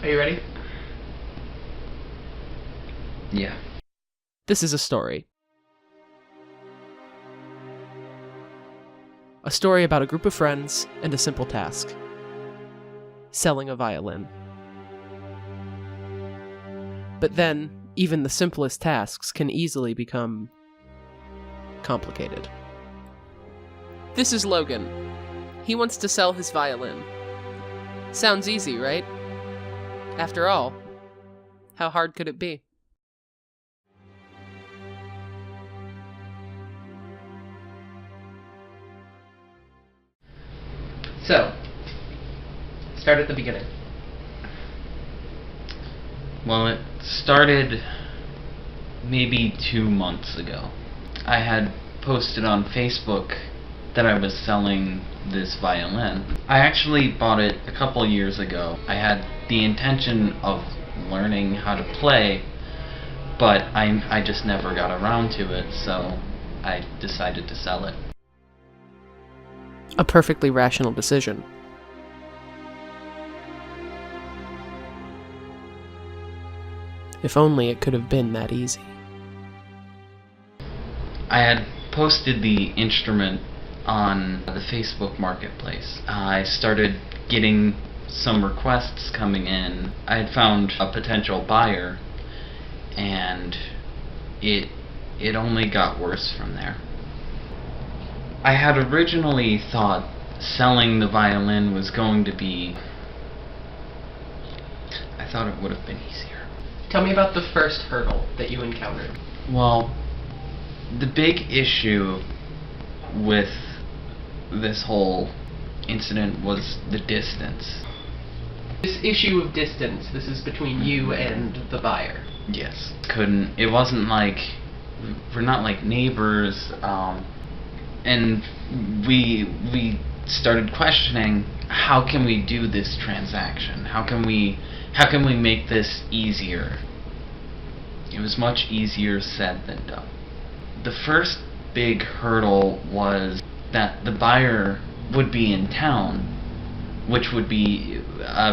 Are you ready? Yeah. This is a story. A story about a group of friends and a simple task. Selling a violin. But then, even the simplest tasks can easily become complicated. This is Logan. He wants to sell his violin. Sounds easy, right? After all, how hard could it be? So, start at the beginning. Well, it started maybe 2 months ago. I had posted on Facebook that I was selling this violin. I actually bought it a couple years ago. I had the intention of learning how to play, but I just never got around to it, so I decided to sell it. A perfectly rational decision. If only it could have been that easy. I had posted the instrument on the Facebook marketplace. I started getting some requests coming in. I had found a potential buyer, and it only got worse from there. I had originally thought selling the violin was going to be... I thought it would have been easier. Tell me about the first hurdle that you encountered. Well, the big issue with this whole incident was the distance. This issue of distance, this is between you and the buyer. Yes. It wasn't like, we're not like neighbors, and we started questioning, how can we do this transaction? How can we make this easier? It was much easier said than done. The first big hurdle was that the buyer would be in town, which would be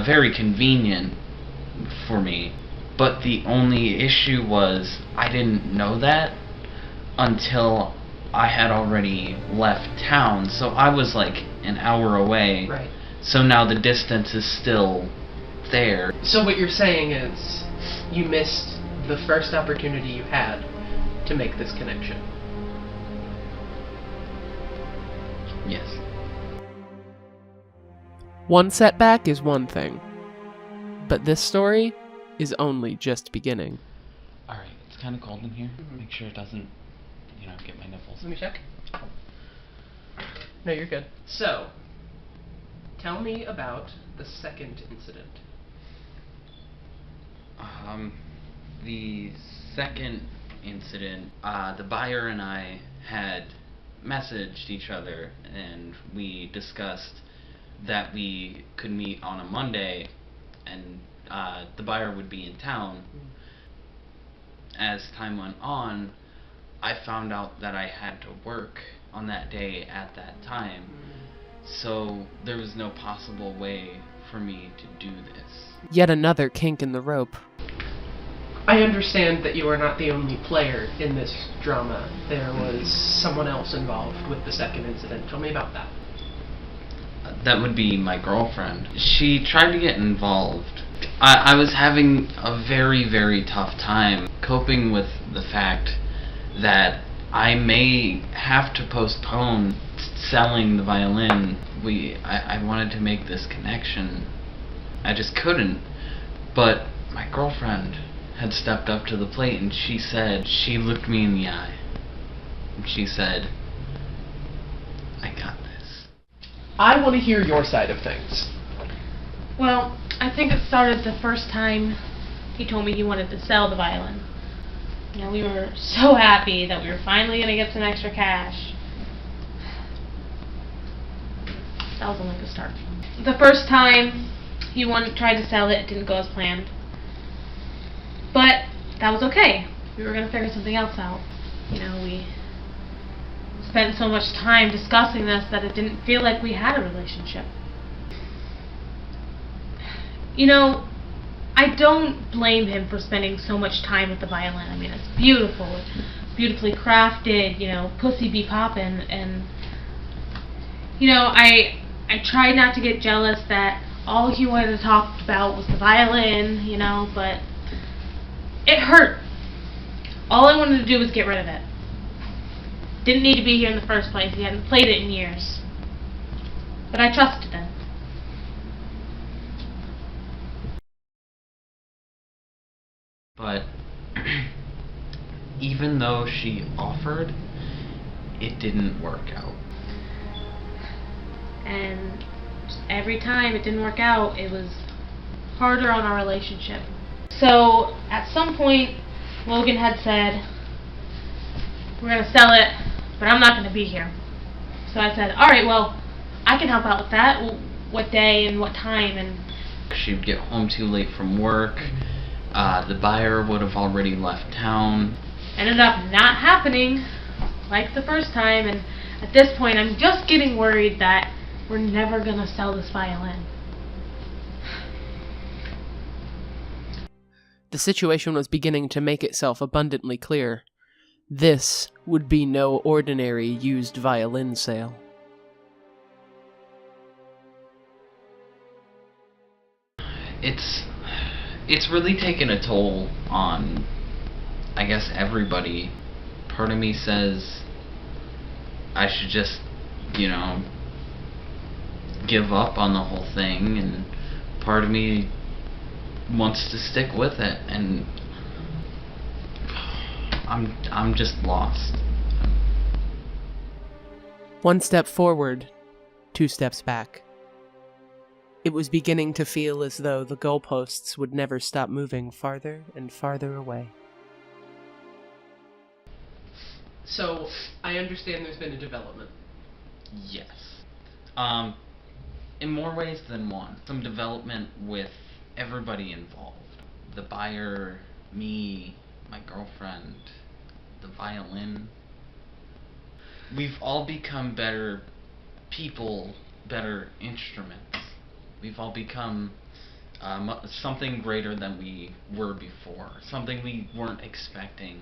very convenient for me. But the only issue was I didn't know that until I had already left town, so I was like an hour away. Right. So now the distance is still there. So what you're saying is you missed the first opportunity you had to make this connection. Yes. One setback is one thing, but this story is only just beginning. Alright, it's kind of cold in here. Make sure it doesn't, get my nipples. Let me check. No, you're good. So, tell me about the second incident. The second incident, the buyer and I had messaged each other, and we discussed that we could meet on a Monday, and the buyer would be in town. As time went on, I found out that I had to work on that day at that time, so there was no possible way for me to do this. Yet another kink in the rope. I understand that you are not the only player in this drama. There was someone else involved with the second incident. Tell me about that. That would be my girlfriend. She tried to get involved. I was having a very, very tough time coping with the fact that I may have to postpone selling the violin. I wanted to make this connection. I just couldn't. But my girlfriend had stepped up to the plate, and she looked me in the eye, and she said, I got this. I want to hear your side of things. Well, I think it started the first time he told me he wanted to sell the violin. We were so happy that we were finally going to get some extra cash. That was only the start. The first time he tried to sell it, it didn't go as planned. But that was okay. We were going to figure something else out. We spent so much time discussing this that it didn't feel like we had a relationship. I don't blame him for spending so much time with the violin. I mean, it's beautiful. It's beautifully crafted, pussy be poppin'. And, I tried not to get jealous that all he wanted to talk about was the violin, but it hurt. All I wanted to do was get rid of it. Didn't need to be here in the first place. He hadn't played it in years. But I trusted him. But even though she offered, it didn't work out. And every time it didn't work out, it was harder on our relationship. So at some point, Logan had said, we're going to sell it, but I'm not going to be here. So I said, alright, well, I can help out with that. Well, what day and what time? And she'd get home too late from work. The buyer would have already left town. Ended up not happening like the first time, and at this point I'm just getting worried that we're never going to sell this violin. The situation was beginning to make itself abundantly clear. This would be no ordinary used violin sale. It's really taken a toll on, I guess, everybody. Part of me says I should just, give up on the whole thing, and part of me wants to stick with it, and I'm just lost. One step forward, 2 steps back. It was beginning to feel as though the goalposts would never stop moving farther and farther away. So, I understand there's been a development. Yes. In more ways than one. Some development with everybody involved. The buyer, me, my girlfriend, the violin. We've all become better people, better instruments. We've all become something greater than we were before. Something we weren't expecting,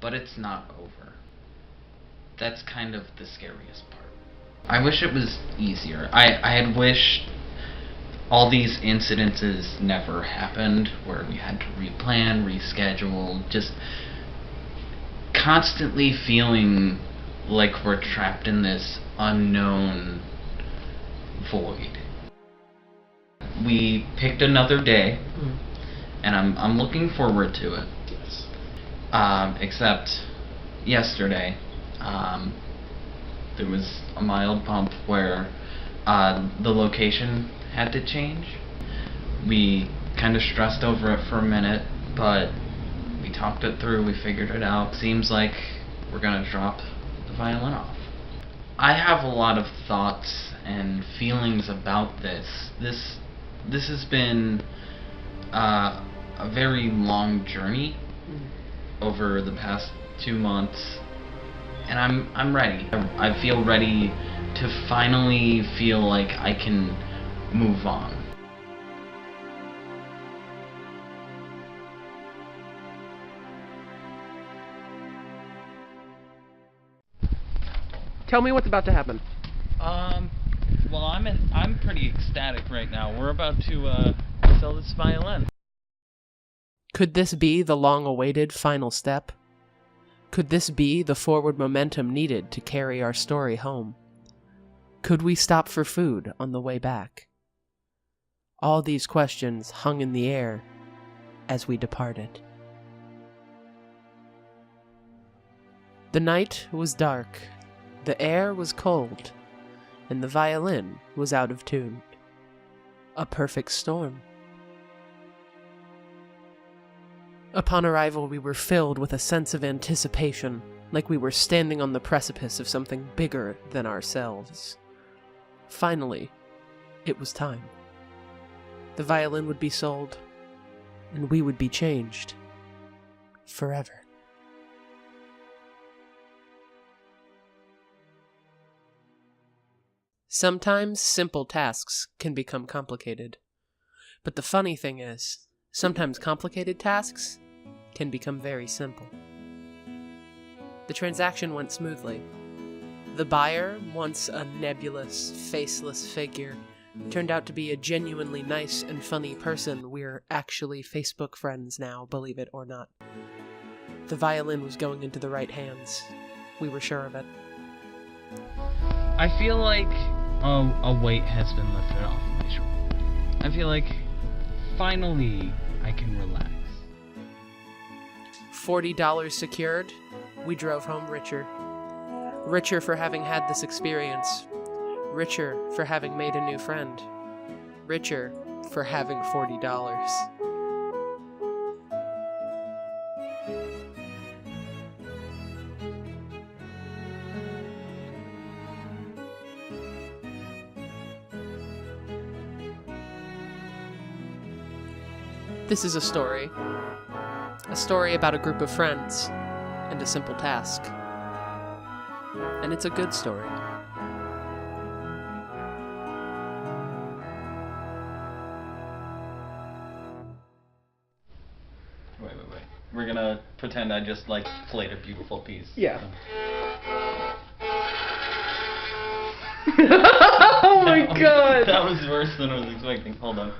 but it's not over. That's kind of the scariest part. I wish it was easier. I had wished all these incidences never happened, where we had to replan, reschedule, just constantly feeling like we're trapped in this unknown void. We picked another day, and I'm looking forward to it. Yes. Except yesterday, there was a mild bump where the location had to change. We kind of stressed over it for a minute, but we talked it through, we figured it out. Seems like we're gonna drop the violin off. I have a lot of thoughts and feelings about this. This has been a very long journey over the past 2 months, and I'm ready. I feel ready to finally feel like I can move on. Tell me what's about to happen. Well, I'm pretty ecstatic right now. We're about to sell this violin. Could this be the long-awaited final step? Could this be the forward momentum needed to carry our story home? Could we stop for food on the way back? All these questions hung in the air as we departed. The night was dark, the air was cold, and the violin was out of tune. A perfect storm. Upon arrival, we were filled with a sense of anticipation, like we were standing on the precipice of something bigger than ourselves. Finally, it was time. The violin would be sold, and we would be changed. Forever. Sometimes simple tasks can become complicated. But the funny thing is, Sometimes complicated tasks can become very simple. The transaction went smoothly. The buyer, once a nebulous, faceless figure, turned out to be a genuinely nice and funny person. We're actually Facebook friends now, believe it or not. The violin was going into the right hands. We were sure of it. I feel like a weight has been lifted off my shoulders. I feel like finally I can relax. $40 secured, we drove home richer. Richer for having had this experience. Richer for having made a new friend. Richer for having $40. This is a story. A story about a group of friends and a simple task. And it's a good story. Wait. We're gonna pretend I just, like, played a beautiful piece. Yeah. Oh my god! That was worse than I was expecting. Hold on.